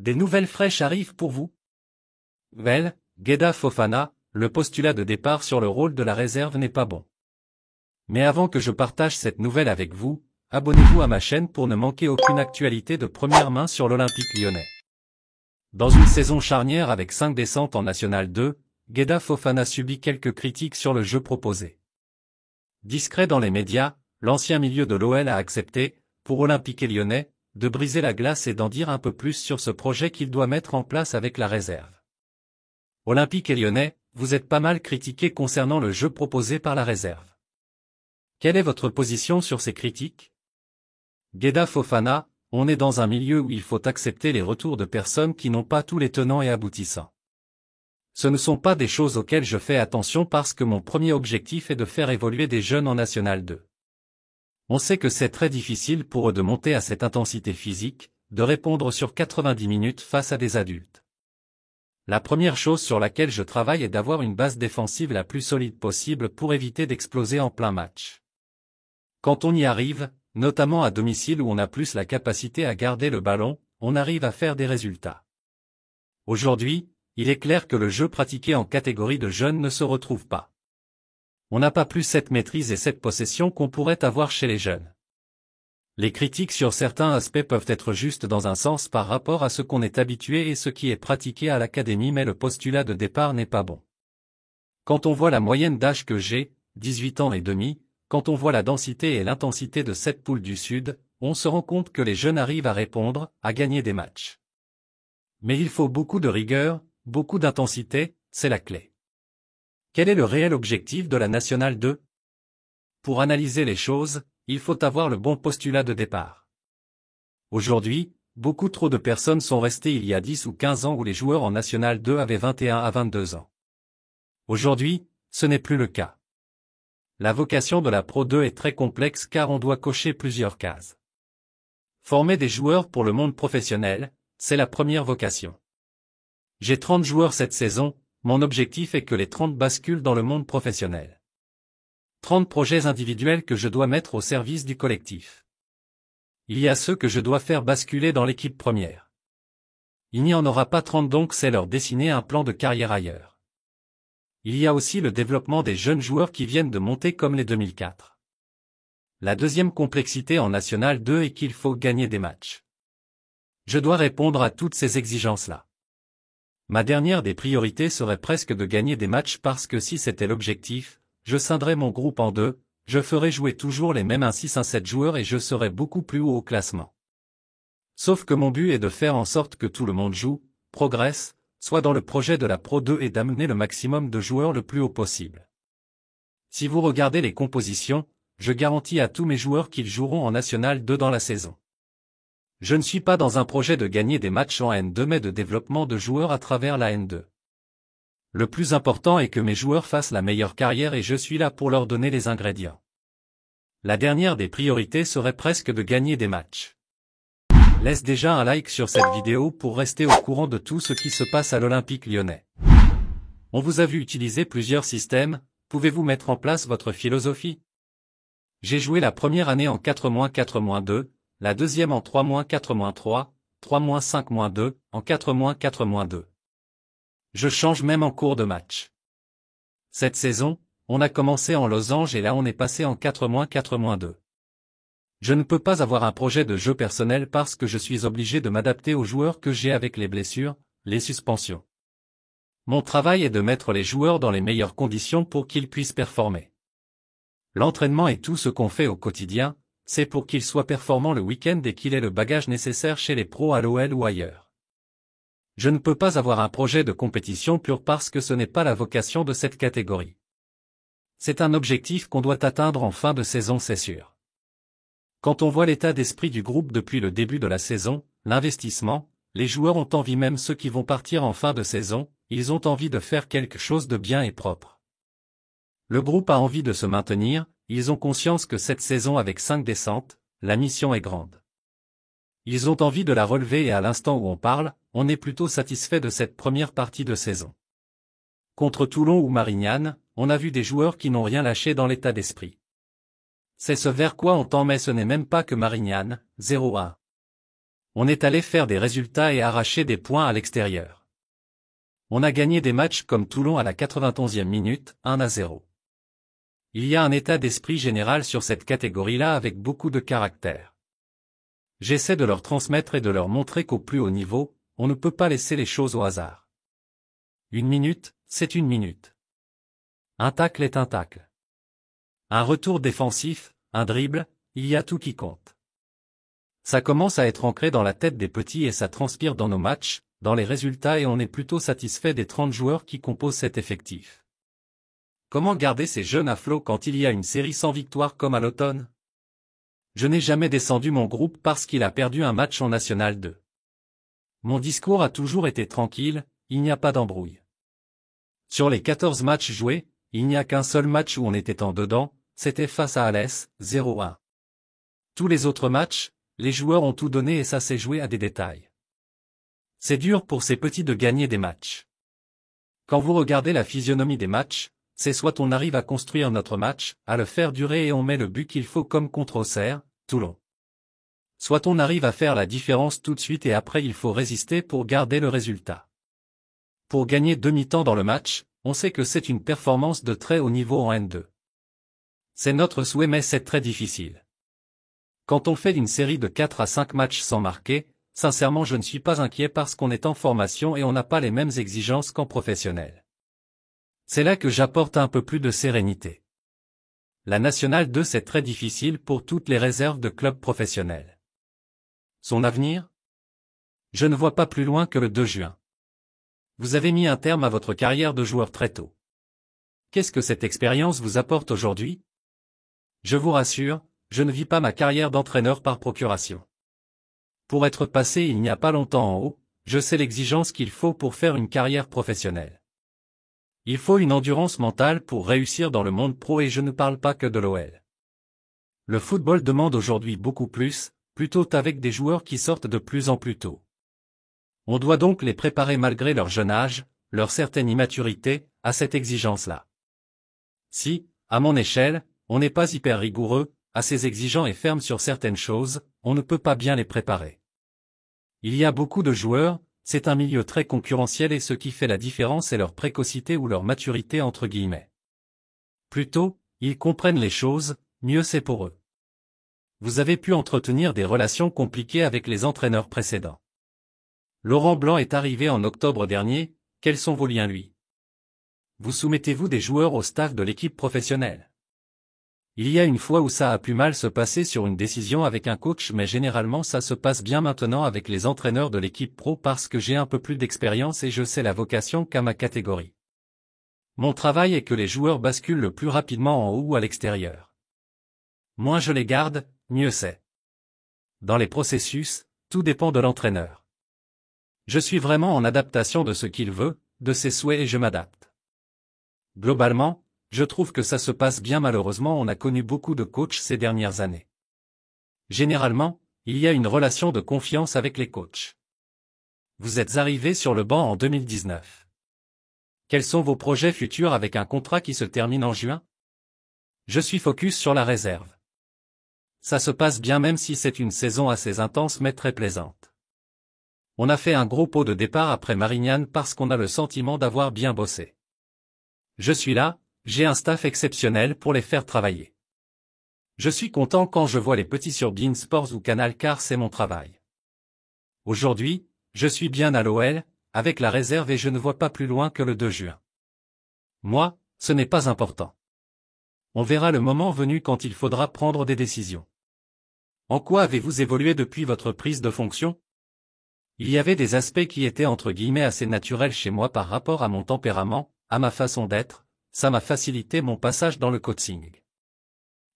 Des nouvelles fraîches arrivent pour vous? Well, Gueda Fofana, le postulat de départ sur le rôle de la réserve n'est pas bon. Mais avant que je partage cette nouvelle avec vous, abonnez-vous à ma chaîne pour ne manquer aucune actualité de première main sur l'Olympique lyonnais. Dans une saison charnière avec 5 descentes en National 2, Gueda Fofana subit quelques critiques sur le jeu proposé. Discret dans les médias, l'ancien milieu de l'OL a accepté, pour Olympique lyonnais, de briser la glace et d'en dire un peu plus sur ce projet qu'il doit mettre en place avec la réserve. Olympique lyonnais, vous êtes pas mal critiqué concernant le jeu proposé par la réserve. Quelle est votre position sur ces critiques? Gueda Fofana, on est dans un milieu où il faut accepter les retours de personnes qui n'ont pas tous les tenants et aboutissants. Ce ne sont pas des choses auxquelles je fais attention parce que mon premier objectif est de faire évoluer des jeunes en National 2. On sait que c'est très difficile pour eux de monter à cette intensité physique, de répondre sur 90 minutes face à des adultes. La première chose sur laquelle je travaille est d'avoir une base défensive la plus solide possible pour éviter d'exploser en plein match. Quand on y arrive, notamment à domicile où on a plus la capacité à garder le ballon, on arrive à faire des résultats. Aujourd'hui, il est clair que le jeu pratiqué en catégorie de jeunes ne se retrouve pas. On n'a pas plus cette maîtrise et cette possession qu'on pourrait avoir chez les jeunes. Les critiques sur certains aspects peuvent être justes dans un sens par rapport à ce qu'on est habitué et ce qui est pratiqué à l'académie, mais le postulat de départ n'est pas bon. Quand on voit la moyenne d'âge que j'ai, 18 ans et demi, quand on voit la densité et l'intensité de cette poule du Sud, on se rend compte que les jeunes arrivent à répondre, à gagner des matchs. Mais il faut beaucoup de rigueur, beaucoup d'intensité, c'est la clé. Quel est le réel objectif de la National 2? Pour analyser les choses, il faut avoir le bon postulat de départ. Aujourd'hui, beaucoup trop de personnes sont restées il y a 10 ou 15 ans où les joueurs en National 2 avaient 21 à 22 ans. Aujourd'hui, ce n'est plus le cas. La vocation de la Pro 2 est très complexe car on doit cocher plusieurs cases. Former des joueurs pour le monde professionnel, c'est la première vocation. J'ai 30 joueurs cette saison, mon objectif est que les 30 basculent dans le monde professionnel. 30 projets individuels que je dois mettre au service du collectif. Il y a ceux que je dois faire basculer dans l'équipe première. Il n'y en aura pas 30 donc c'est leur dessiner un plan de carrière ailleurs. Il y a aussi le développement des jeunes joueurs qui viennent de monter comme les 2004. La deuxième complexité en National 2 est qu'il faut gagner des matchs. Je dois répondre à toutes ces exigences-là. Ma dernière des priorités serait presque de gagner des matchs parce que si c'était l'objectif, je scinderais mon groupe en deux, je ferais jouer toujours les mêmes 1-6-1-7 joueurs et je serais beaucoup plus haut au classement. Sauf que mon but est de faire en sorte que tout le monde joue, progresse, soit dans le projet de la Pro 2 et d'amener le maximum de joueurs le plus haut possible. Si vous regardez les compositions, je garantis à tous mes joueurs qu'ils joueront en National 2 dans la saison. Je ne suis pas dans un projet de gagner des matchs en N2 mais de développement de joueurs à travers la N2. Le plus important est que mes joueurs fassent la meilleure carrière et je suis là pour leur donner les ingrédients. La dernière des priorités serait presque de gagner des matchs. Laisse déjà un like sur cette vidéo pour rester au courant de tout ce qui se passe à l'Olympique lyonnais. On vous a vu utiliser plusieurs systèmes, pouvez-vous mettre en place votre philosophie? J'ai joué la première année en 4-4-2, la deuxième en 3-4-3, 3-5-2, en 4-4-2. Je change même en cours de match. Cette saison, on a commencé en losange et là on est passé en 4-4-2. Je ne peux pas avoir un projet de jeu personnel parce que je suis obligé de m'adapter aux joueurs que j'ai avec les blessures, les suspensions. Mon travail est de mettre les joueurs dans les meilleures conditions pour qu'ils puissent performer. L'entraînement et tout ce qu'on fait au quotidien, c'est pour qu'ils soient performants le week-end et qu'il ait le bagage nécessaire chez les pros à l'OL ou ailleurs. Je ne peux pas avoir un projet de compétition pur parce que ce n'est pas la vocation de cette catégorie. C'est un objectif qu'on doit atteindre en fin de saison, c'est sûr. Quand on voit l'état d'esprit du groupe depuis le début de la saison, l'investissement, les joueurs ont envie, même ceux qui vont partir en fin de saison, ils ont envie de faire quelque chose de bien et propre. Le groupe a envie de se maintenir, ils ont conscience que cette saison avec 5 descentes, la mission est grande. Ils ont envie de la relever et à l'instant où on parle, on est plutôt satisfait de cette première partie de saison. Contre Toulon ou Marignane, on a vu des joueurs qui n'ont rien lâché dans l'état d'esprit. C'est ce vers quoi on tend mais ce n'est même pas que Marignane, 0-1. On est allé faire des résultats et arracher des points à l'extérieur. On a gagné des matchs comme Toulon à la 91e minute, 1-0. Il y a un état d'esprit général sur cette catégorie-là avec beaucoup de caractère. J'essaie de leur transmettre et de leur montrer qu'au plus haut niveau, on ne peut pas laisser les choses au hasard. Une minute, c'est une minute. Un tacle est un tacle. Un retour défensif, un dribble, il y a tout qui compte. Ça commence à être ancré dans la tête des petits et ça transpire dans nos matchs, dans les résultats et on est plutôt satisfait des 30 joueurs qui composent cet effectif. Comment garder ces jeunes à flot quand il y a une série sans victoire comme à l'automne? Je n'ai jamais descendu mon groupe parce qu'il a perdu un match en National 2. Mon discours a toujours été tranquille, il n'y a pas d'embrouille. Sur les 14 matchs joués, il n'y a qu'un seul match où on était en dedans, c'était face à Alès, 0-1. Tous les autres matchs, les joueurs ont tout donné et ça s'est joué à des détails. C'est dur pour ces petits de gagner des matchs. Quand vous regardez la physionomie des matchs, c'est soit on arrive à construire notre match, à le faire durer et on met le but qu'il faut comme contre Auxerre, Toulon. Soit on arrive à faire la différence tout de suite et après il faut résister pour garder le résultat. Pour gagner demi-temps dans le match, on sait que c'est une performance de très haut niveau en N2. C'est notre souhait mais c'est très difficile. Quand on fait une série de 4 à 5 matchs sans marquer, sincèrement je ne suis pas inquiet parce qu'on est en formation et on n'a pas les mêmes exigences qu'en professionnel. C'est là que j'apporte un peu plus de sérénité. La Nationale 2 c'est très difficile pour toutes les réserves de clubs professionnels. Son avenir? Je ne vois pas plus loin que le 2 juin. Vous avez mis un terme à votre carrière de joueur très tôt. Qu'est-ce que cette expérience vous apporte aujourd'hui? Je vous rassure, je ne vis pas ma carrière d'entraîneur par procuration. Pour être passé il n'y a pas longtemps en haut, je sais l'exigence qu'il faut pour faire une carrière professionnelle. Il faut une endurance mentale pour réussir dans le monde pro et je ne parle pas que de l'OL. Le football demande aujourd'hui beaucoup plus, plutôt avec des joueurs qui sortent de plus en plus tôt. On doit donc les préparer malgré leur jeune âge, leur certaine immaturité, à cette exigence-là. Si, à mon échelle, on n'est pas hyper rigoureux, assez exigeant et ferme sur certaines choses, on ne peut pas bien les préparer. Il y a beaucoup de joueurs, c'est un milieu très concurrentiel et ce qui fait la différence est leur précocité ou leur maturité entre guillemets. Plus tôt, ils comprennent les choses, mieux c'est pour eux. Vous avez pu entretenir des relations compliquées avec les entraîneurs précédents. Laurent Blanc est arrivé en octobre dernier, quels sont vos liens lui? Vous soumettez-vous des joueurs au staff de l'équipe professionnelle? Il y a une fois où ça a pu mal se passer sur une décision avec un coach mais généralement ça se passe bien maintenant avec les entraîneurs de l'équipe pro parce que j'ai un peu plus d'expérience et je sais la vocation qu'a ma catégorie. Mon travail est que les joueurs basculent le plus rapidement en haut ou à l'extérieur. Moins je les garde, mieux c'est. Dans les processus, tout dépend de l'entraîneur. Je suis vraiment en adaptation de ce qu'il veut, de ses souhaits et je m'adapte. Globalement, je trouve que ça se passe bien malheureusement on a connu beaucoup de coachs ces dernières années. Généralement, il y a une relation de confiance avec les coachs. Vous êtes arrivé sur le banc en 2019. Quels sont vos projets futurs avec un contrat qui se termine en juin? Je suis focus sur la réserve. Ça se passe bien même si c'est une saison assez intense mais très plaisante. On a fait un gros pot de départ après Marignane parce qu'on a le sentiment d'avoir bien bossé. Je suis là, j'ai un staff exceptionnel pour les faire travailler. Je suis content quand je vois les petits sur beIN Sports ou Canal car c'est mon travail. Aujourd'hui, je suis bien à l'OL, avec la réserve et je ne vois pas plus loin que le 2 juin. Moi, ce n'est pas important. On verra le moment venu quand il faudra prendre des décisions. En quoi avez-vous évolué depuis votre prise de fonction? Il y avait des aspects qui étaient entre guillemets assez naturels chez moi par rapport à mon tempérament, à ma façon d'être, ça m'a facilité mon passage dans le coaching.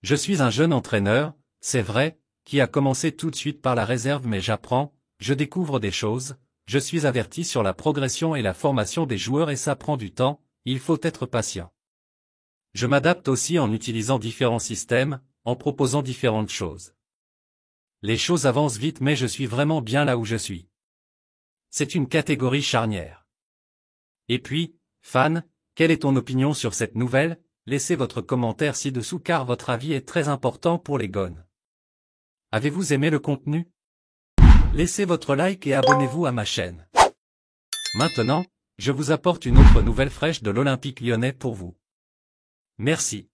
Je suis un jeune entraîneur, c'est vrai, qui a commencé tout de suite par la réserve mais j'apprends, je découvre des choses, je suis averti sur la progression et la formation des joueurs et ça prend du temps, il faut être patient. Je m'adapte aussi en utilisant différents systèmes, en proposant différentes choses. Les choses avancent vite mais je suis vraiment bien là où je suis. C'est une catégorie charnière. Et puis, fan, quelle est ton opinion sur cette nouvelle? Laissez votre commentaire ci-dessous car votre avis est très important pour les gones. Avez-vous aimé le contenu? Laissez votre like et abonnez-vous à ma chaîne. Maintenant, je vous apporte une autre nouvelle fraîche de l'Olympique lyonnais pour vous. Merci.